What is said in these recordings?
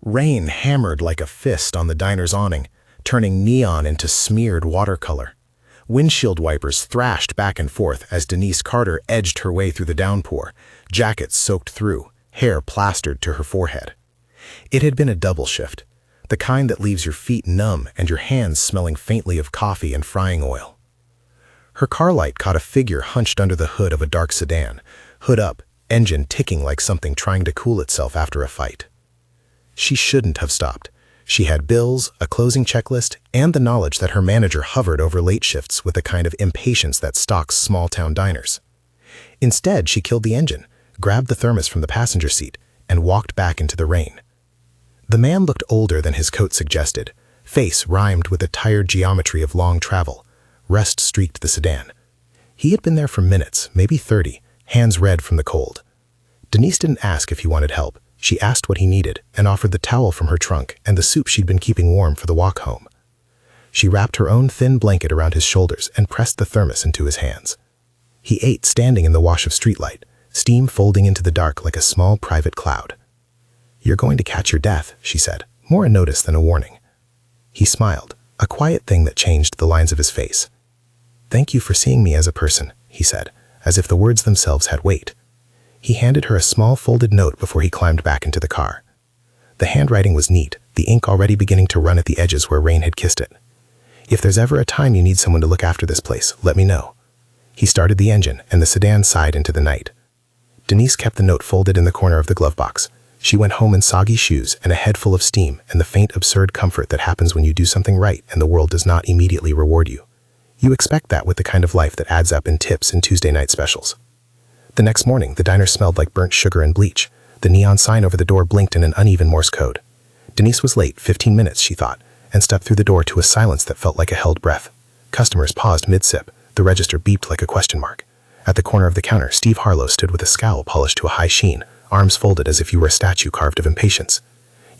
Rain hammered like a fist on the diner's awning, turning neon into smeared watercolor. Windshield wipers thrashed back and forth as Denise Carter edged her way through the downpour, jacket soaked through, hair plastered to her forehead. It had been a double shift, the kind that leaves your feet numb and your hands smelling faintly of coffee and frying oil. Her car light caught a figure hunched under the hood of a dark sedan, hood up, engine ticking like something trying to cool itself after a fight. She shouldn't have stopped. She had bills, a closing checklist, and the knowledge that her manager hovered over late shifts with the kind of impatience that stalks small-town diners. Instead, she killed the engine, grabbed the thermos from the passenger seat, and walked back into the rain. The man looked older than his coat suggested, face rhymed with the tired geometry of long travel. Rust streaked the sedan. He had been there for minutes, maybe 30, hands red from the cold. Denise didn't ask if he wanted help. She asked what he needed and offered the towel from her trunk and the soup she'd been keeping warm for the walk home. She wrapped her own thin blanket around his shoulders and pressed the thermos into his hands. He ate standing in the wash of streetlight, steam folding into the dark like a small private cloud. "You're going to catch your death," she said, more a notice than a warning. He smiled, a quiet thing that changed the lines of his face. "Thank you for seeing me as a person," he said, as if the words themselves had weight. He handed her a small folded note before he climbed back into the car. The handwriting was neat, the ink already beginning to run at the edges where rain had kissed it. "If there's ever a time you need someone to look after this place, let me know." He started the engine, and the sedan sighed into the night. Denise kept the note folded in the corner of the glove box. She went home in soggy shoes and a head full of steam and the faint absurd comfort that happens when you do something right and the world does not immediately reward you. You expect that with the kind of life that adds up in tips and Tuesday night specials. The next morning, the diner smelled like burnt sugar and bleach. The neon sign over the door blinked in an uneven Morse code. Denise was late, 15 minutes, she thought, and stepped through the door to a silence that felt like a held breath. Customers paused mid-sip. The register beeped like a question mark. At the corner of the counter, Steve Harlow stood with a scowl polished to a high sheen, arms folded as if you were a statue carved of impatience.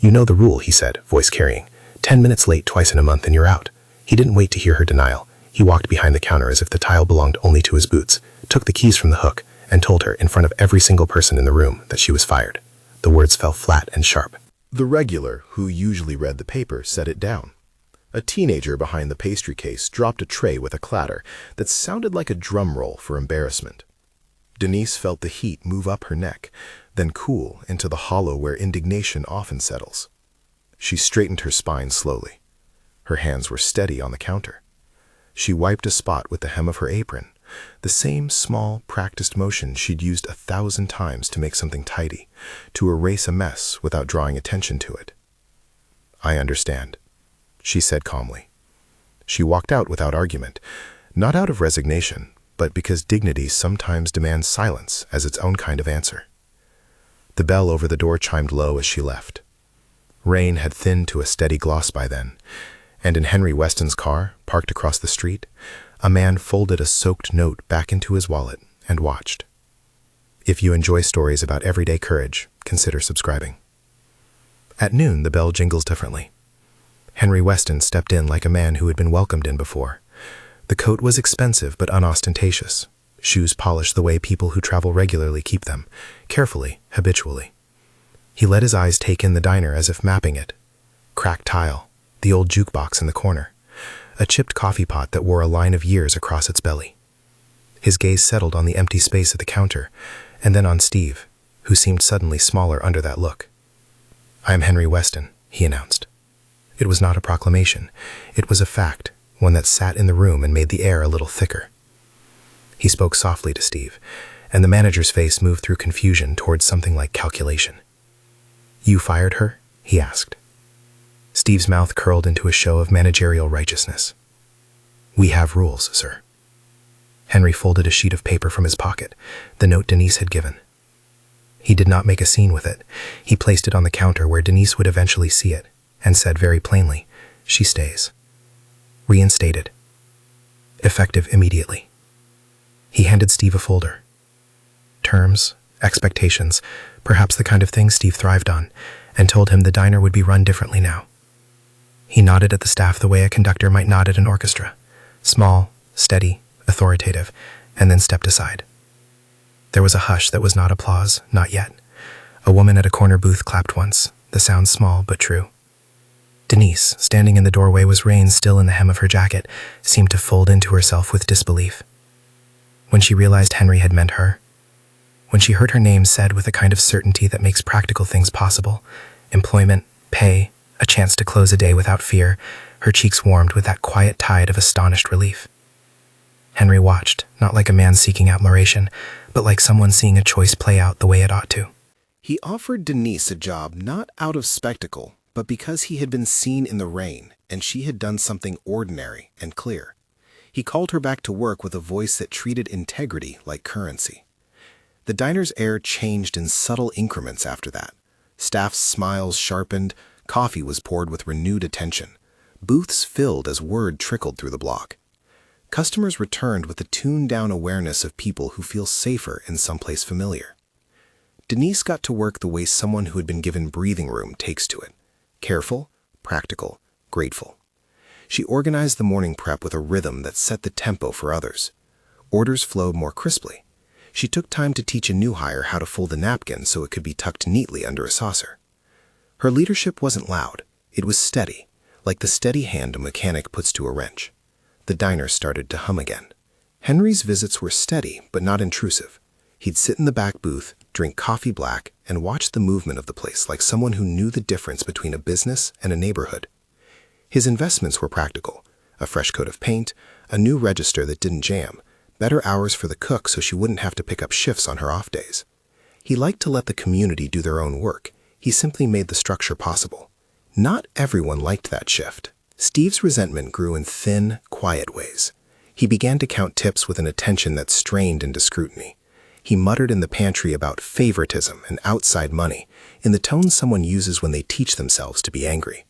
"You know the rule," he said, voice carrying. 10 minutes late twice in a month and you're out." He didn't wait to hear her denial. He walked behind the counter as if the tile belonged only to his boots, took the keys from the hook, and told her in front of every single person in the room that she was fired. The words fell flat and sharp. The regular, who usually read the paper, set it down. A teenager behind the pastry case dropped a tray with a clatter that sounded like a drum roll for embarrassment. Denise felt the heat move up her neck, then cool into the hollow where indignation often settles. She straightened her spine slowly. Her hands were steady on the counter. She wiped a spot with the hem of her apron, the same small, practiced motion she'd used 1,000 times to make something tidy, to erase a mess without drawing attention to it. "I understand," she said calmly. She walked out without argument, not out of resignation, but because dignity sometimes demands silence as its own kind of answer. The bell over the door chimed low as she left. Rain had thinned to a steady gloss by then, and in Henry Weston's car, parked across the street, a man folded a soaked note back into his wallet and watched. If you enjoy stories about everyday courage, consider subscribing. At noon, the bell jingles differently. Henry Weston stepped in like a man who had been welcomed in before. The coat was expensive but unostentatious. Shoes polished the way people who travel regularly keep them, carefully, habitually. He let his eyes take in the diner as if mapping it. Cracked tile, the old jukebox in the corner, a chipped coffee pot that wore a line of years across its belly. His gaze settled on the empty space at the counter, and then on Steve, who seemed suddenly smaller under that look. "I am Henry Weston," he announced. It was not a proclamation. It was a fact, one that sat in the room and made the air a little thicker. He spoke softly to Steve, and the manager's face moved through confusion towards something like calculation. "You fired her?" he asked. Steve's mouth curled into a show of managerial righteousness. "We have rules, sir." Henry folded a sheet of paper from his pocket, the note Denise had given. He did not make a scene with it. He placed it on the counter where Denise would eventually see it, and said very plainly, "She stays. Reinstated. Effective immediately." He handed Steve a folder. Terms, expectations, perhaps the kind of thing Steve thrived on, and told him the diner would be run differently now. He nodded at the staff the way a conductor might nod at an orchestra, small, steady, authoritative, and then stepped aside. There was a hush that was not applause, not yet. A woman at a corner booth clapped once, the sound small but true. Denise, standing in the doorway, was reins still in the hem of her jacket, seemed to fold into herself with disbelief. When she realized Henry had meant her, when she heard her name said with a kind of certainty that makes practical things possible, employment, pay, a chance to close a day without fear, her cheeks warmed with that quiet tide of astonished relief. Henry watched, not like a man seeking admiration, but like someone seeing a choice play out the way it ought to. He offered Denise a job not out of spectacle, but because he had been seen in the rain and she had done something ordinary and clear. He called her back to work with a voice that treated integrity like currency. The diner's air changed in subtle increments after that. Staff's smiles sharpened, coffee was poured with renewed attention. Booths filled as word trickled through the block. Customers returned with a tuned-down awareness of people who feel safer in someplace familiar. Denise got to work the way someone who had been given breathing room takes to it. Careful, practical, grateful. She organized the morning prep with a rhythm that set the tempo for others. Orders flowed more crisply. She took time to teach a new hire how to fold a napkin so it could be tucked neatly under a saucer. Her leadership wasn't loud. It was steady, like the steady hand a mechanic puts to a wrench. The diner started to hum again. Henry's visits were steady but not intrusive. He'd sit in the back booth, drink coffee black, and watch the movement of the place like someone who knew the difference between a business and a neighborhood. His investments were practical: a fresh coat of paint, a new register that didn't jam, better hours for the cook so she wouldn't have to pick up shifts on her off days. He liked to let the community do their own work. He simply made the structure possible. Not everyone liked that shift. Steve's resentment grew in thin, quiet ways. He began to count tips with an attention that strained into scrutiny. He muttered in the pantry about favoritism and outside money, in the tone someone uses when they teach themselves to be angry.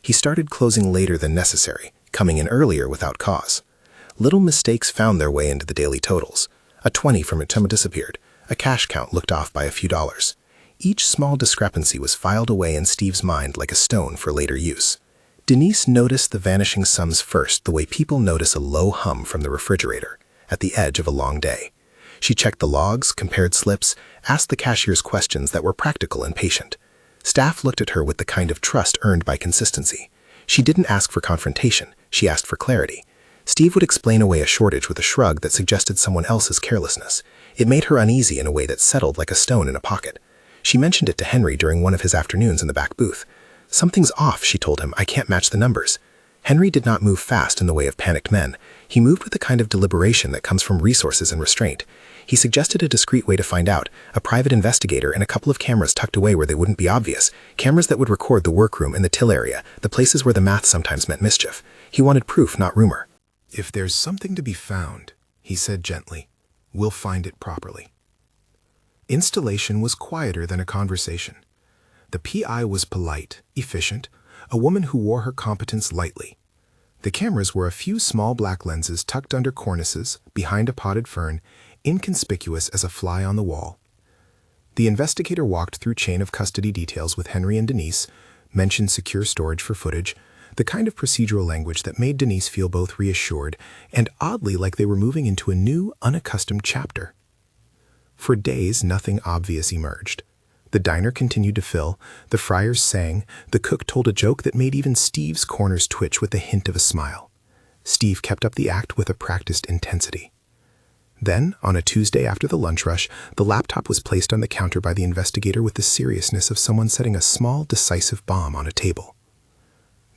He started closing later than necessary, coming in earlier without cause. Little mistakes found their way into the daily totals. A 20 from a time disappeared. A cash count looked off by a few dollars. Each small discrepancy was filed away in Steve's mind like a stone for later use. Denise noticed the vanishing sums first, the way people notice a low hum from the refrigerator, at the edge of a long day. She checked the logs, compared slips, asked the cashiers questions that were practical and patient. Staff looked at her with the kind of trust earned by consistency. She didn't ask for confrontation, she asked for clarity. Steve would explain away a shortage with a shrug that suggested someone else's carelessness. It made her uneasy in a way that settled like a stone in a pocket. She mentioned it to Henry during one of his afternoons in the back booth. "Something's off," she told him. "I can't match the numbers." Henry did not move fast in the way of panicked men. He moved with the kind of deliberation that comes from resources and restraint. He suggested a discreet way to find out, a private investigator and a couple of cameras tucked away where they wouldn't be obvious, cameras that would record the workroom and the till area, the places where the math sometimes meant mischief. He wanted proof, not rumor. "If there's something to be found," he said gently, "we'll find it properly." Installation was quieter than a conversation. The PI was polite, efficient, a woman who wore her competence lightly. The cameras were a few small black lenses tucked under cornices, behind a potted fern, inconspicuous as a fly on the wall. The investigator walked through chain of custody details with Henry and Denise, mentioned secure storage for footage, the kind of procedural language that made Denise feel both reassured and oddly like they were moving into a new, unaccustomed chapter. For days, nothing obvious emerged. The diner continued to fill, the friars sang, the cook told a joke that made even Steve's corners twitch with the hint of a smile. Steve kept up the act with a practiced intensity. Then, on a Tuesday after the lunch rush, the laptop was placed on the counter by the investigator with the seriousness of someone setting a small, decisive bomb on a table.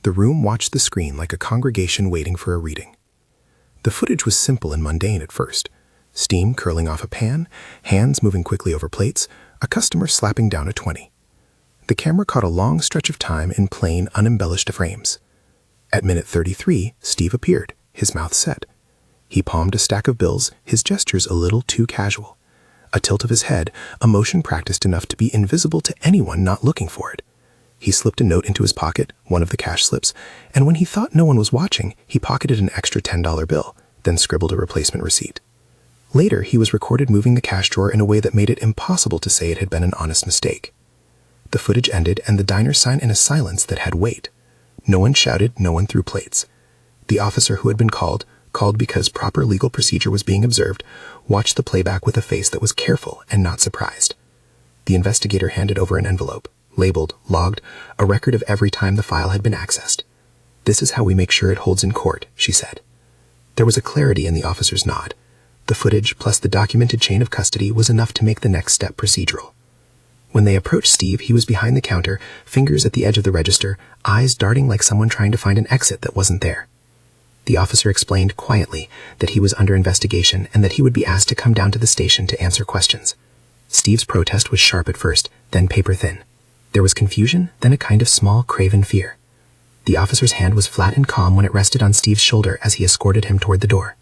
The room watched the screen like a congregation waiting for a reading. The footage was simple and mundane at first. Steam curling off a pan, hands moving quickly over plates, a customer slapping down a 20. The camera caught a long stretch of time in plain, unembellished frames. At minute 33, Steve appeared, his mouth set. He palmed a stack of bills, his gestures a little too casual. A tilt of his head, a motion practiced enough to be invisible to anyone not looking for it. He slipped a note into his pocket, one of the cash slips, and when he thought no one was watching, he pocketed an extra $10 bill, then scribbled a replacement receipt. Later, he was recorded moving the cash drawer in a way that made it impossible to say it had been an honest mistake. The footage ended, and the diner sank in a silence that had weight. No one shouted, no one threw plates. The officer who had been called because proper legal procedure was being observed, watched the playback with a face that was careful and not surprised. The investigator handed over an envelope, labeled, logged, a record of every time the file had been accessed. "This is how we make sure it holds in court," she said. There was a clarity in the officer's nod. The footage plus the documented chain of custody was enough to make the next step procedural. When they approached Steve, he was behind the counter, fingers at the edge of the register, eyes darting like someone trying to find an exit that wasn't there. The officer explained quietly that he was under investigation and that he would be asked to come down to the station to answer questions. Steve's protest was sharp at first, then paper-thin. There was confusion, then a kind of small, craven fear. The officer's hand was flat and calm when it rested on Steve's shoulder as he escorted him toward the door.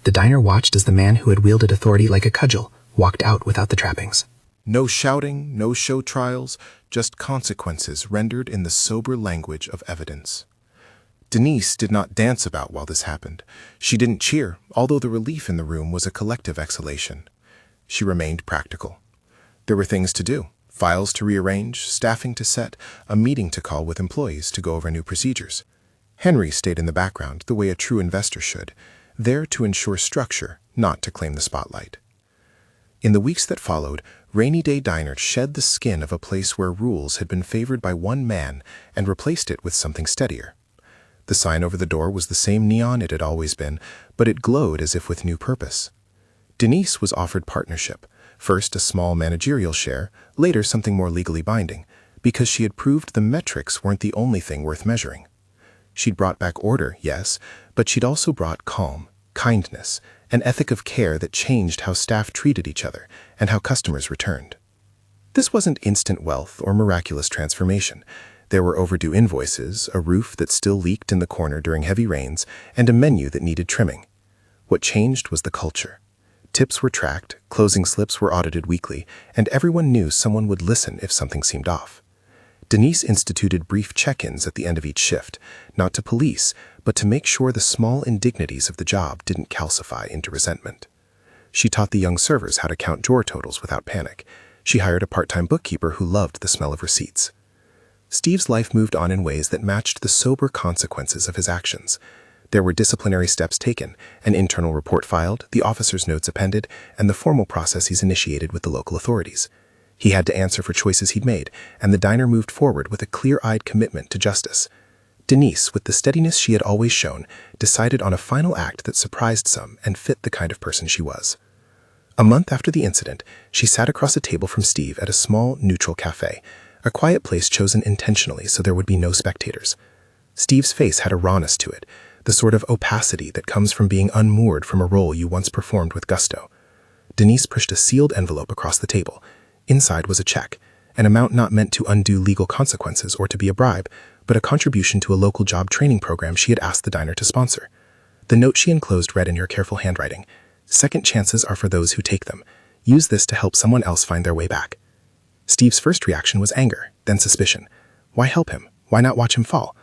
The diner watched as the man who had wielded authority like a cudgel walked out without the trappings. No shouting, no show trials, just consequences rendered in the sober language of evidence. Denise did not dance about while this happened. She didn't cheer, although the relief in the room was a collective exhalation. She remained practical. There were things to do, files to rearrange, staffing to set, a meeting to call with employees to go over new procedures. Henry stayed in the background the way a true investor should, there to ensure structure, not to claim the spotlight. In the weeks that followed, Rainy Day Diner shed the skin of a place where rules had been favored by one man and replaced it with something steadier. The sign over the door was the same neon it had always been, but it glowed as if with new purpose. Denise was offered partnership, first a small managerial share, later something more legally binding, because she had proved the metrics weren't the only thing worth measuring. She'd brought back order, yes, but she'd also brought calm, kindness, an ethic of care that changed how staff treated each other and how customers returned. This wasn't instant wealth or miraculous transformation. There were overdue invoices, a roof that still leaked in the corner during heavy rains, and a menu that needed trimming. What changed was the culture. Tips were tracked, closing slips were audited weekly, and everyone knew someone would listen if something seemed off. Denise instituted brief check-ins at the end of each shift, not to police, but to make sure the small indignities of the job didn't calcify into resentment. She taught the young servers how to count drawer totals without panic. She hired a part-time bookkeeper who loved the smell of receipts. Steve's life moved on in ways that matched the sober consequences of his actions. There were disciplinary steps taken, an internal report filed, the officer's notes appended, and the formal processes initiated with the local authorities. He had to answer for choices he'd made, and the diner moved forward with a clear-eyed commitment to justice. Denise, with the steadiness she had always shown, decided on a final act that surprised some and fit the kind of person she was. A month after the incident, she sat across a table from Steve at a small, neutral cafe, a quiet place chosen intentionally so there would be no spectators. Steve's face had a rawness to it, the sort of opacity that comes from being unmoored from a role you once performed with gusto. Denise pushed a sealed envelope across the table. Inside was a check, an amount not meant to undo legal consequences or to be a bribe, but a contribution to a local job training program she had asked the diner to sponsor. The note she enclosed read in her careful handwriting, "Second chances are for those who take them. Use this to help someone else find their way back." Steve's first reaction was anger, then suspicion. Why help him? Why not watch him fall?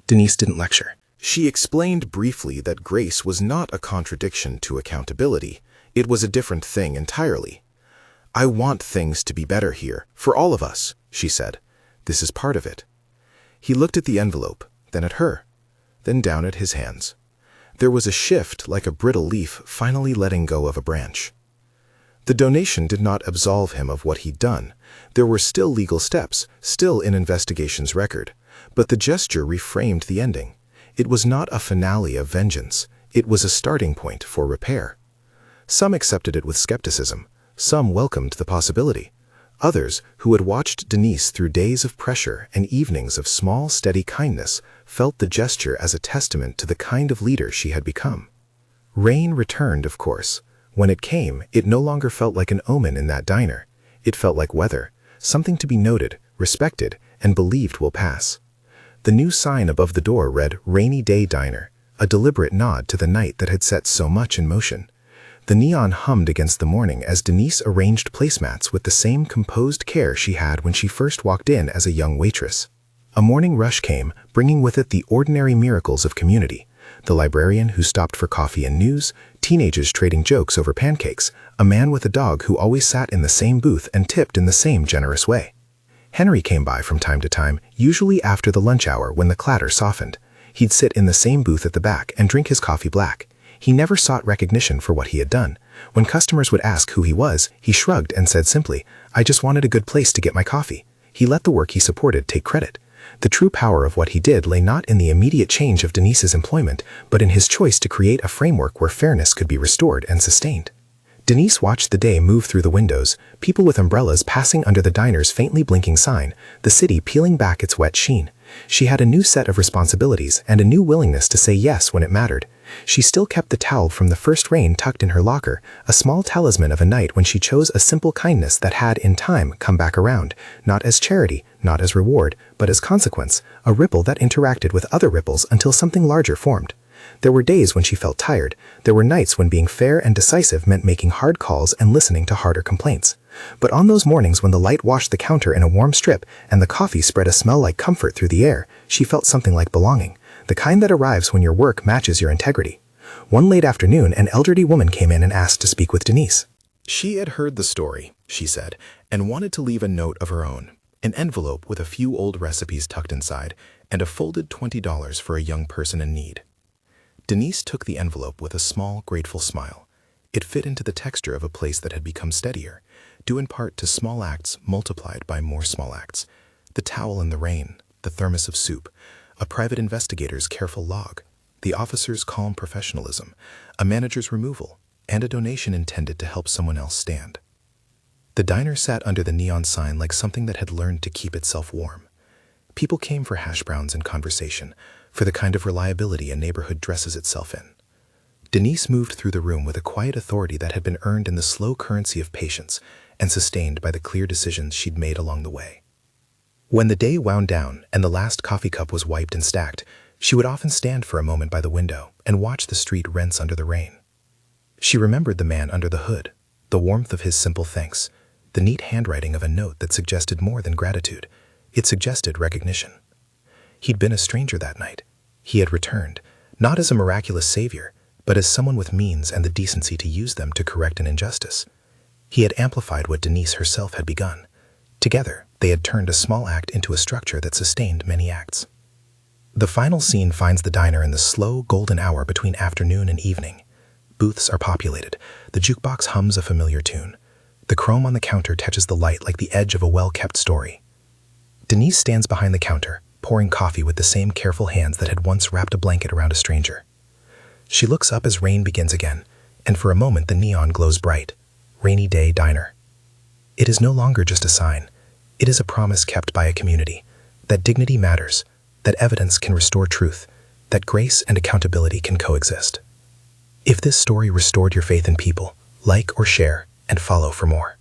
Denise didn't lecture. She explained briefly that grace was not a contradiction to accountability. It was a different thing entirely. "I want things to be better here, for all of us," she said. "This is part of it." He looked at the envelope, then at her, then down at his hands. There was a shift like a brittle leaf finally letting go of a branch. The donation did not absolve him of what he'd done. There were still legal steps, still an investigation's record, but the gesture reframed the ending. It was not a finale of vengeance. It was a starting point for repair. Some accepted it with skepticism. Some welcomed the possibility. Others, who had watched Denise through days of pressure and evenings of small, steady kindness, felt the gesture as a testament to the kind of leader she had become. Rain returned, of course. When it came, it no longer felt like an omen in that diner. It felt like weather, something to be noted, respected, and believed will pass. The new sign above the door read Rainy Day Diner, a deliberate nod to the night that had set so much in motion. The neon hummed against the morning as Denise arranged placemats with the same composed care she had when she first walked in as a young waitress. A morning rush came, bringing with it the ordinary miracles of community. The librarian who stopped for coffee and news, teenagers trading jokes over pancakes, a man with a dog who always sat in the same booth and tipped in the same generous way. Henry came by from time to time, usually after the lunch hour when the clatter softened. He'd sit in the same booth at the back and drink his coffee black. He never sought recognition for what he had done. When customers would ask who he was, he shrugged and said simply, "I just wanted a good place to get my coffee." He let the work he supported take credit. The true power of what he did lay not in the immediate change of Denise's employment, but in his choice to create a framework where fairness could be restored and sustained. Denise watched the day move through the windows, people with umbrellas passing under the diner's faintly blinking sign, the city peeling back its wet sheen. She had a new set of responsibilities and a new willingness to say yes when it mattered. She still kept the towel from the first rain tucked in her locker, a small talisman of a night when she chose a simple kindness that had, in time, come back around, not as charity, not as reward, but as consequence, a ripple that interacted with other ripples until something larger formed. There were days when she felt tired. There were nights when being fair and decisive meant making hard calls and listening to harder complaints. But on those mornings when the light washed the counter in a warm strip and the coffee spread a smell like comfort through the air, she felt something like belonging, the kind that arrives when your work matches your integrity. One late afternoon, an elderly woman came in and asked to speak with Denise. She had heard the story, she said, and wanted to leave a note of her own, an envelope with a few old recipes tucked inside, and a folded $20 for a young person in need. Denise took the envelope with a small, grateful smile. It fit into the texture of a place that had become steadier, due in part to small acts multiplied by more small acts. The towel in the rain, the thermos of soup, a private investigator's careful log, the officer's calm professionalism, a manager's removal, and a donation intended to help someone else stand. The diner sat under the neon sign like something that had learned to keep itself warm. People came for hash browns and conversation, for the kind of reliability a neighborhood dresses itself in. Denise moved through the room with a quiet authority that had been earned in the slow currency of patience and sustained by the clear decisions she'd made along the way. When the day wound down and the last coffee cup was wiped and stacked, she would often stand for a moment by the window and watch the street rents under the rain. She remembered the man under the hood, the warmth of his simple thanks, the neat handwriting of a note that suggested more than gratitude. It suggested recognition. He'd been a stranger that night. He had returned, not as a miraculous savior, but as someone with means and the decency to use them to correct an injustice. He had amplified what Denise herself had begun. Together, they had turned a small act into a structure that sustained many acts. The final scene finds the diner in the slow, golden hour between afternoon and evening. Booths are populated. The jukebox hums a familiar tune. The chrome on the counter touches the light like the edge of a well-kept story. Denise stands behind the counter, pouring coffee with the same careful hands that had once wrapped a blanket around a stranger. She looks up as rain begins again, and for a moment the neon glows bright. Rainy Day Diner. It is no longer just a sign. It is a promise kept by a community, that dignity matters, that evidence can restore truth, that grace and accountability can coexist. If this story restored your faith in people, like or share and follow for more.